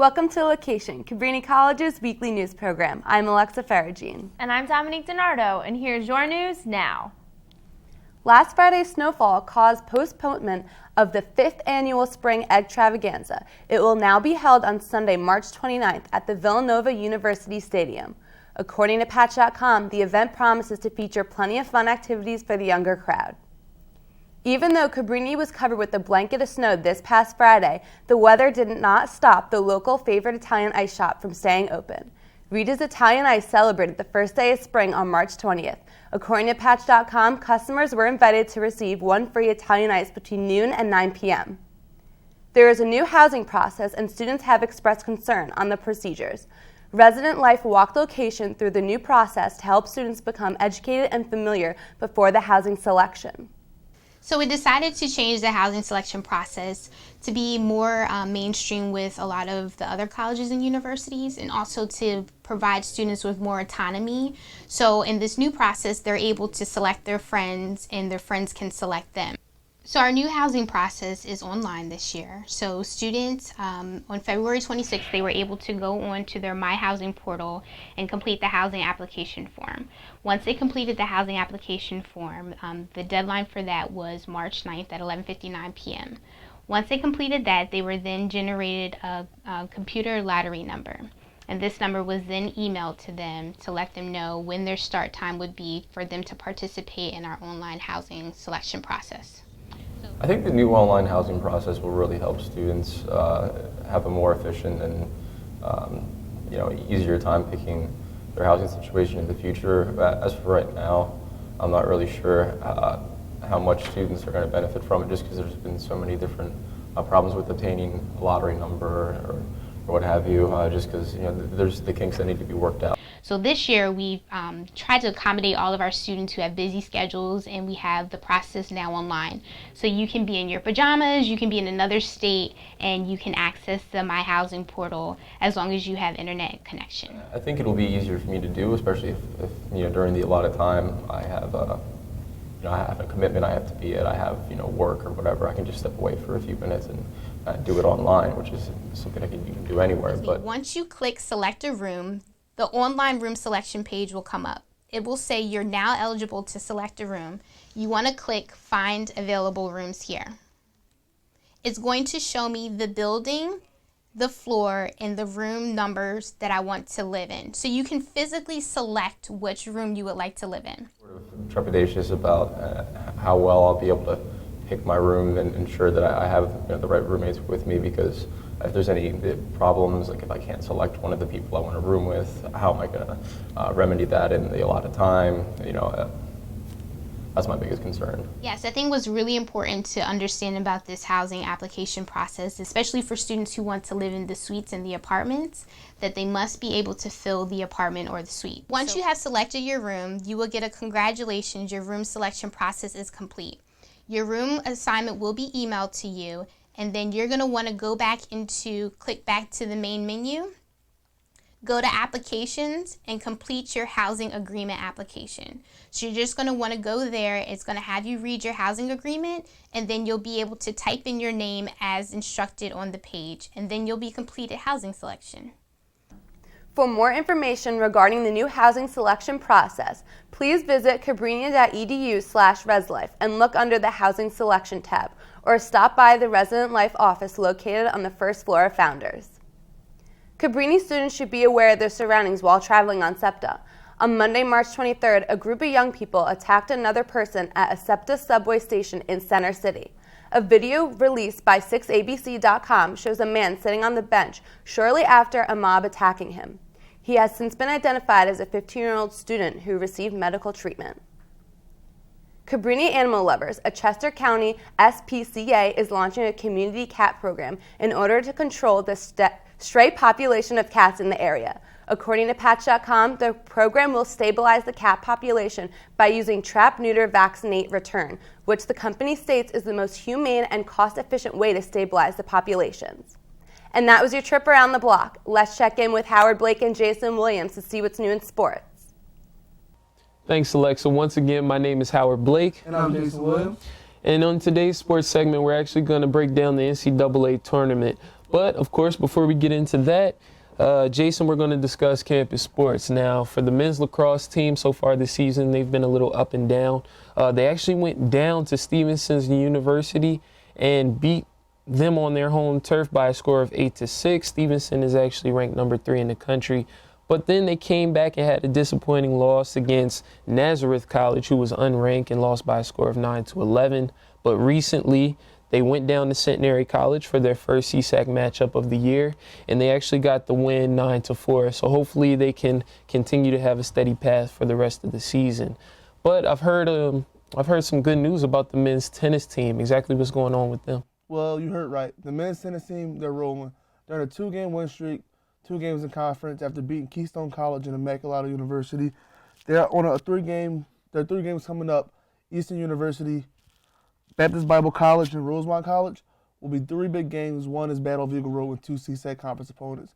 Welcome to LOQation, Cabrini College's weekly news program. I'm Alexa Faragine. And I'm Dominique DiNardo, and here's your news now. Last Friday's snowfall caused postponement of the 5th annual Spring Eggtravaganza. It will now be held on Sunday, March 29th at the Villanova University Stadium. According to Patch.com, the event promises to feature plenty of fun activities for the younger crowd. Even though Cabrini was covered with a blanket of snow this past Friday, the weather did not stop the local favorite Italian ice shop from staying open. Rita's Italian Ice celebrated the first day of spring on March 20th. According to Patch.com, customers were invited to receive one free Italian Ice between noon and 9 p.m. There is a new housing process, and students have expressed concern on the procedures. Resident Life walked LOQation through the new process to help students become educated and familiar before the housing selection. So we decided to change the housing selection process to be more mainstream with a lot of the other colleges and universities, and also to provide students with more autonomy. So in this new process, they're able to select their friends and their friends can select them. So our new housing process is online this year. So students, on February 26th, they were able to go on to their My Housing portal and complete the housing application form. Once they completed the housing application form, the deadline for that was March 9th at 11:59 p.m. Once they completed that, they were then generated a computer lottery number. And this number was then emailed to them to let them know when their start time would be for them to participate in our online housing selection process. I think the new online housing process will really help students have a more efficient and easier time picking their housing situation in the future. As for right now, I'm not really sure how much students are going to benefit from it, just because there's been so many different problems with obtaining a lottery number or what have you, just because there's the kinks that need to be worked out. So this year we've tried to accommodate all of our students who have busy schedules, and we have the process now online. So you can be in your pajamas, you can be in another state, and you can access the My Housing portal as long as you have internet connection. I think it'll be easier for me to do, especially if during the allotted time I have I have a commitment I have to be at, I have work or whatever. I can just step away for a few minutes and do it online, which is something you can do anywhere. But once you click select a room, the online room selection page will come up. It will say you're now eligible to select a room. You want to click find available rooms here. It's going to show me the building, the floor, and the room numbers that I want to live in. So you can physically select which room you would like to live in. Sort of trepidatious about how well I'll be able to pick my room and ensure that I have the right roommates with me, because if there's any problems, like if I can't select one of the people I want to room with, how am I going to remedy that in the allotted time? That's my biggest concern. Yes, I think what's really important to understand about this housing application process, especially for students who want to live in the suites and the apartments, that they must be able to fill the apartment or the suite. Once you have selected your room, you will get a congratulations, your room selection process is complete. Your room assignment will be emailed to you, and then you're going to want to go back click back to the main menu, go to applications, and complete your housing agreement application. So you're just going to want to go there. It's going to have you read your housing agreement, and then you'll be able to type in your name as instructed on the page, and then you'll be completed housing selection. For more information regarding the new housing selection process, please visit cabrini.edu/reslife and look under the Housing Selection tab, or stop by the Resident Life office located on the first floor of Founders. Cabrini students should be aware of their surroundings while traveling on SEPTA. On Monday, March 23rd, a group of young people attacked another person at a SEPTA subway station in Center City. A video released by 6abc.com shows a man sitting on the bench shortly after a mob attacking him. He has since been identified as a 15-year-old student who received medical treatment. Cabrini Animal Lovers, a Chester County SPCA, is launching a community cat program in order to control the stray population of cats in the area. According to Patch.com, the program will stabilize the cat population by using trap, neuter, vaccinate, return, which the company states is the most humane and cost-efficient way to stabilize the populations. And that was your trip around the block. Let's check in with Howard Blake and Jason Williams to see what's new in sports. Thanks, Alexa. Once again, my name is Howard Blake. And I'm Jason Williams. And on today's sports segment, we're actually going to break down the NCAA tournament. But, of course, before we get into that, Jason, we're going to discuss campus sports. Now, for the men's lacrosse team so far this season, they've been a little up and down. They actually went down to Stevenson's University and beat them on their home turf by a score of 8-6. Stevenson is actually ranked number 3 in the country. But then they came back and had a disappointing loss against Nazareth College, who was unranked, and lost by a score of 9-11. But recently, they went down to Centenary College for their first CSAC matchup of the year, and they actually got the win 9-4. So hopefully they can continue to have a steady path for the rest of the season. But I've heard some good news about the men's tennis team. Exactly what's going on with them? Well, you heard right. The men's tennis team, they're rolling. They're on a 2-game win streak, 2 games in conference after beating Keystone College and Immaculata University. They're on a 3-game. There are 3 games coming up. Eastern University, Baptist Bible College, and Rosemont College will be 3 big games. One is Battle of Eagle Road with 2 CSAC conference opponents.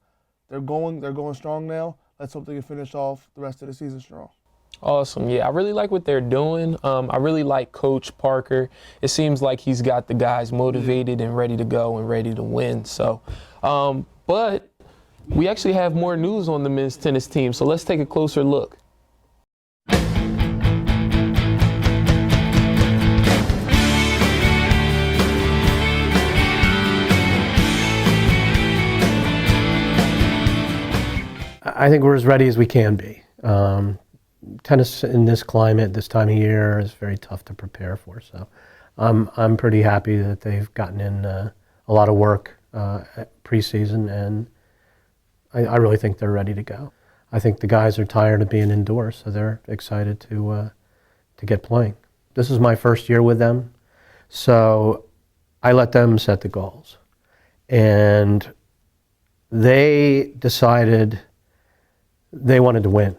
They're going strong now. Let's hope they can finish off the rest of the season strong. Awesome. Yeah, I really like what they're doing. I really like Coach Parker. It seems like he's got the guys motivated and ready to go and ready to win. So, but we actually have more news on the men's tennis team. So let's take a closer look. I think we're as ready as we can be. Tennis in this climate, this time of year, is very tough to prepare for. So I'm pretty happy that they've gotten in a lot of work preseason, and I really think they're ready to go. I think the guys are tired of being indoors, so they're excited to get playing. This is my first year with them, so I let them set the goals. And they decided they wanted to win.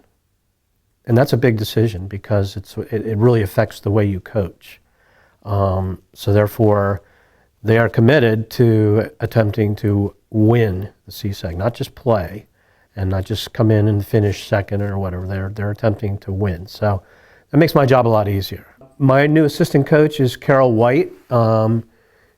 And that's a big decision because it really affects the way you coach. So therefore, they are committed to attempting to win the CSAC, not just play and not just come in and finish second or whatever. They're attempting to win. So that makes my job a lot easier. My new assistant coach is Carol White.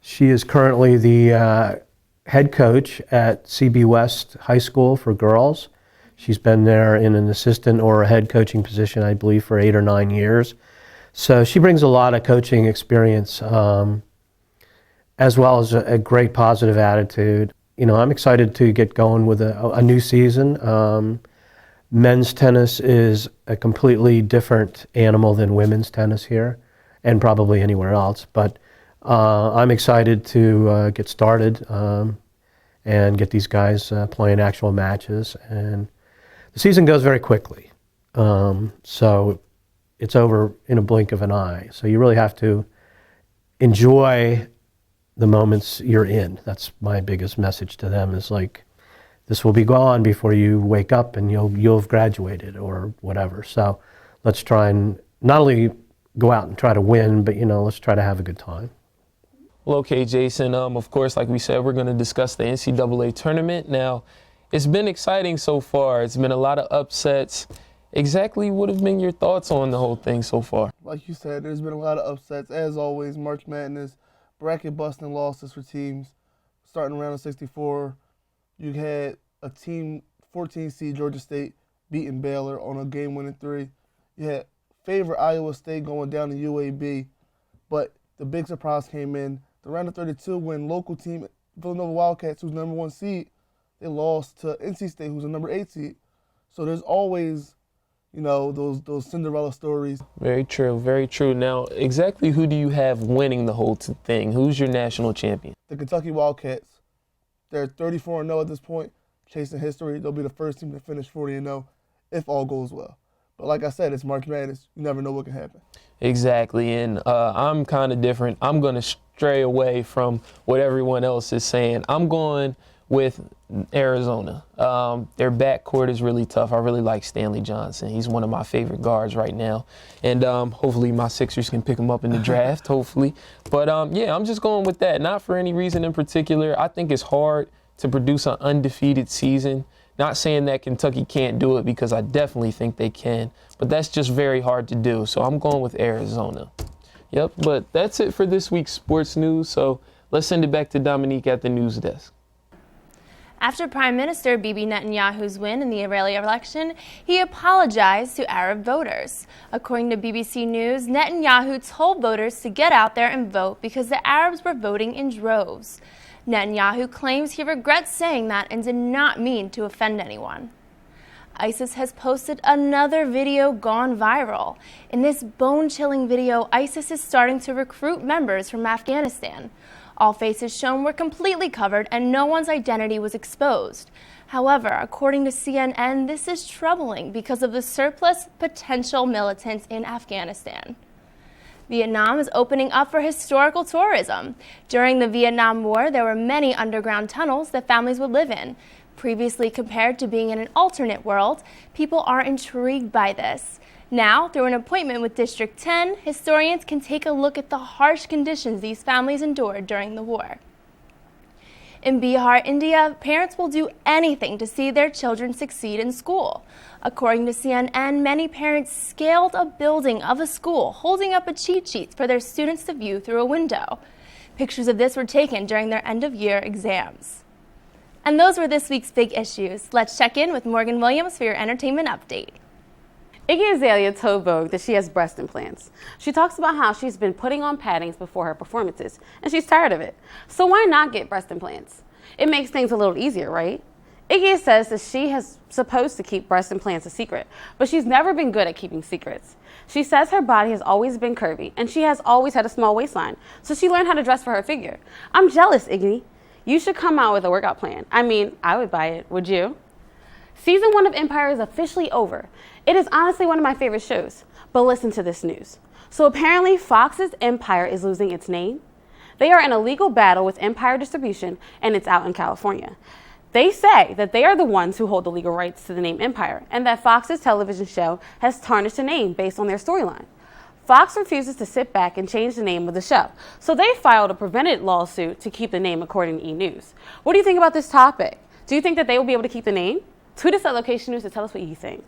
She is currently the head coach at CB West High School for girls. She's been there in an assistant or a head coaching position, I believe, for 8 or 9 years. So she brings a lot of coaching experience, as well as a great positive attitude. You know, I'm excited to get going with a new season. Men's tennis is a completely different animal than women's tennis here, and probably anywhere else. But I'm excited to get started and get these guys playing actual matches. And the season goes very quickly, so it's over in a blink of an eye. So you really have to enjoy the moments you're in. That's my biggest message to them, is like, this will be gone before you wake up and you'll have graduated or whatever. So let's try and not only go out and try to win, but let's try to have a good time. Well, okay, Jason, of course, like we said, we're going to discuss the NCAA tournament. Now, it's been exciting so far. It's been a lot of upsets. Exactly what have been your thoughts on the whole thing so far? Like you said, there's been a lot of upsets. As always, March Madness, bracket busting losses for teams. Starting around 64, you had a team, 14 seed Georgia State, beating Baylor on a game-winning 3. You had favorite Iowa State going down to UAB, but the big surprise came in the round of 32 when local team Villanova Wildcats, who's number 1 seed, they lost to NC State, who's a number 8 seed. So there's always, those Cinderella stories. Very true, very true. Now, exactly who do you have winning the whole thing? Who's your national champion? The Kentucky Wildcats. They're 34-0 at this point, chasing history. They'll be the first team to finish 40-0 if all goes well. But like I said, it's March Madness. You never know what can happen. Exactly, and I'm kind of different. I'm going to stray away from what everyone else is saying. I'm going with Arizona. Their backcourt is really tough. I really like Stanley Johnson. He's one of my favorite guards right now. And hopefully my Sixers can pick him up in the draft, hopefully. But yeah, I'm just going with that. Not for any reason in particular. I think it's hard to produce an undefeated season. Not saying that Kentucky can't do it, because I definitely think they can. But that's just very hard to do. So I'm going with Arizona. Yep, but that's it for this week's sports news. So let's send it back to Dominique at the news desk. After Prime Minister Bibi Netanyahu's win in the Israeli election, he apologized to Arab voters. According to BBC News, Netanyahu told voters to get out there and vote because the Arabs were voting in droves. Netanyahu claims he regrets saying that and did not mean to offend anyone. ISIS has posted another video gone viral. In this bone-chilling video, ISIS is starting to recruit members from Afghanistan. All faces shown were completely covered and no one's identity was exposed. However, according to CNN, this is troubling because of the surplus potential militants in Afghanistan. Vietnam is opening up for historical tourism. During the Vietnam War, there were many underground tunnels that families would live in. Previously compared to being in an alternate world, people are intrigued by this. Now, through an appointment with District 10, historians can take a look at the harsh conditions these families endured during the war. In Bihar, India, parents will do anything to see their children succeed in school. According to CNN, many parents scaled a building of a school, holding up a cheat sheet for their students to view through a window. Pictures of this were taken during their end-of-year exams. And those were this week's big issues. Let's check in with Morgan Williams for your entertainment update. Iggy Azalea told Vogue that she has breast implants. She talks about how she's been putting on paddings before her performances, and she's tired of it. So why not get breast implants? It makes things a little easier, right? Iggy says that she is supposed to keep breast implants a secret, but she's never been good at keeping secrets. She says her body has always been curvy, and she has always had a small waistline, so she learned how to dress for her figure. I'm jealous, Iggy. You should come out with a workout plan. I mean, I would buy it. Would you? Season 1 of Empire is officially over. It is honestly one of my favorite shows. But listen to this news. So apparently Fox's Empire is losing its name. They are in a legal battle with Empire Distribution, and it's out in California. They say that they are the ones who hold the legal rights to the name Empire, and that Fox's television show has tarnished the name based on their storyline. Fox refuses to sit back and change the name of the show, so they filed a prevented lawsuit to keep the name, according to E! News. What do you think about this topic? Do you think that they will be able to keep the name? Tweet us at LOQation News to tell us what you think.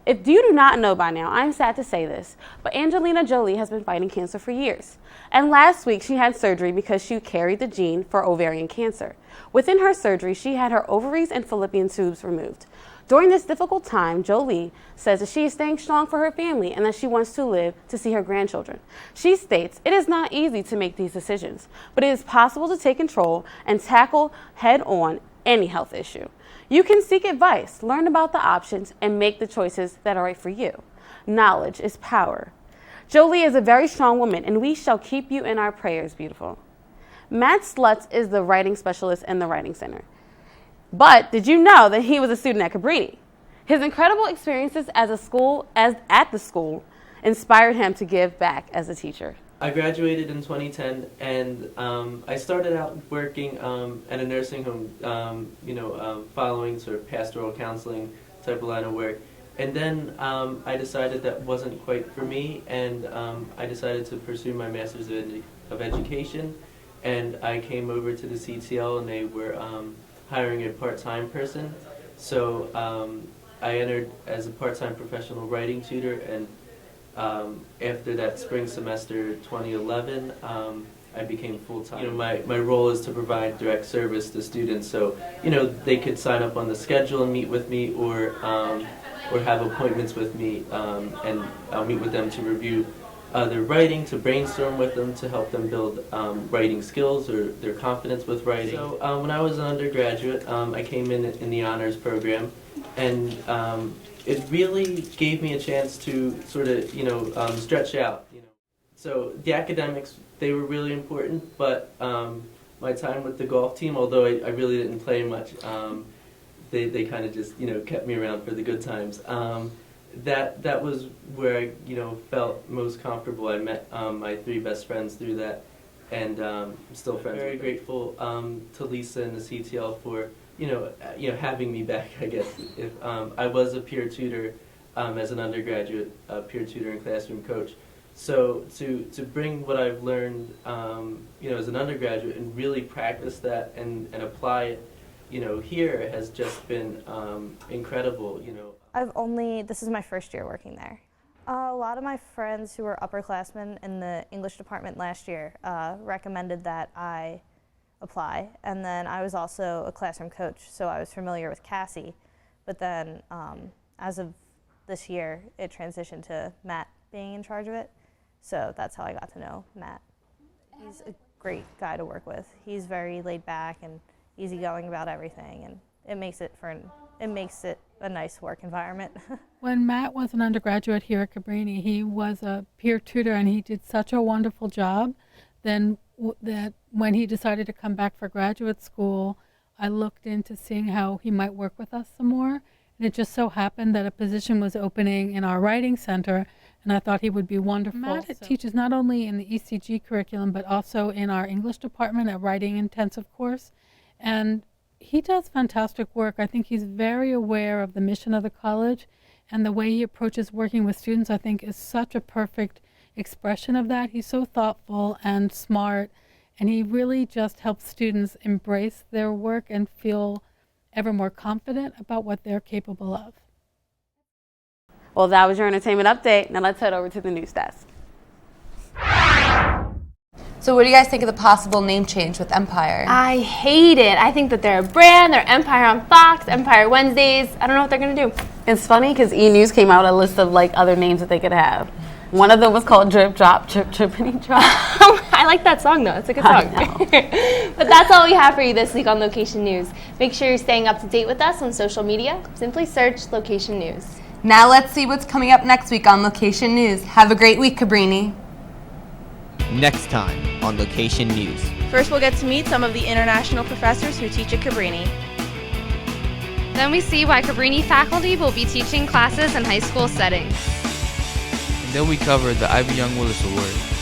If you do not know by now, I'm sad to say this, but Angelina Jolie has been fighting cancer for years. And last week she had surgery because she carried the gene for ovarian cancer. Within her surgery, she had her ovaries and fallopian tubes removed. During this difficult time, Jolie says that she is staying strong for her family and that she wants to live to see her grandchildren. She states, "It is not easy to make these decisions, but it is possible to take control and tackle head-on any health issue. You can seek advice, learn about the options, and make the choices that are right for you. Knowledge is power." Jolie is a very strong woman, and we shall keep you in our prayers, beautiful. Matt Slutz is the writing specialist in the Writing Center. But did you know that he was a student at Cabrini? His incredible experiences at the school inspired him to give back as a teacher. I graduated in 2010, and I started out working at a nursing home, following sort of pastoral counseling type of line of work. And then I decided that wasn't quite for me, and I decided to pursue my Master's of Education. And I came over to the CTL, and they were hiring a part-time person. So I entered as a part-time professional writing tutor, and after that spring semester 2011, I became full-time. My role is to provide direct service to students, so they could sign up on the schedule and meet with me, or have appointments with me, and I'll meet with them to review their writing, to brainstorm with them, to help them build writing skills or their confidence with writing. So when I was an undergraduate, I came in the honors program, and it really gave me a chance to sort of, stretch out. So the academics, they were really important, but my time with the golf team, although I really didn't play much, they kind of just, kept me around for the good times. That was where I, felt most comfortable. I met my 3 best friends through that, and I'm still friends. Very grateful to Lisa and the CTL for having me back. I guess if I was a peer tutor as an undergraduate, peer tutor and classroom coach. So to bring what I've learned, as an undergraduate and really practice that and apply it, here has just been incredible. This is my first year working there. A lot of my friends who were upperclassmen in the English department last year recommended that I apply. And then I was also a classroom coach, so I was familiar with Cassie. But then as of this year, it transitioned to Matt being in charge of it. So that's how I got to know Matt. He's a great guy to work with. He's very laid back and easygoing about everything, and it makes it a nice work environment. When Matt was an undergraduate here at Cabrini, he was a peer tutor, and he did such a wonderful job. Then that when he decided to come back for graduate school, I looked into seeing how he might work with us some more. And it just so happened that a position was opening in our writing center, and I thought he would be wonderful. Matt teaches not only in the ECG curriculum, but also in our English department, a writing intensive course. And he does fantastic work. I think he's very aware of the mission of the college, and the way he approaches working with students, I think, is such a perfect expression of that. He's so thoughtful and smart, and he really just helps students embrace their work and feel ever more confident about what they're capable of. Well, that was your entertainment update. Now let's head over to the news desk. So what do you guys think of the possible name change with Empire? I hate it. I think that they're a brand, they're Empire on Fox, Empire Wednesdays. I don't know what they're going to do. It's funny because E! News came out with a list of like other names that they could have. One of them was called Drip Drop, Trippity Drop. I like that song though. It's a good song. But that's all we have for you this week on Location News. Make sure you're staying up to date with us on social media. Simply search Location News. Now let's see what's coming up next week on Location News. Have a great week, Cabrini. Next time on Location News. First, we'll get to meet some of the international professors who teach at Cabrini. Then we see why Cabrini faculty will be teaching classes in high school settings. And then we cover the Ivy Young Willis Award.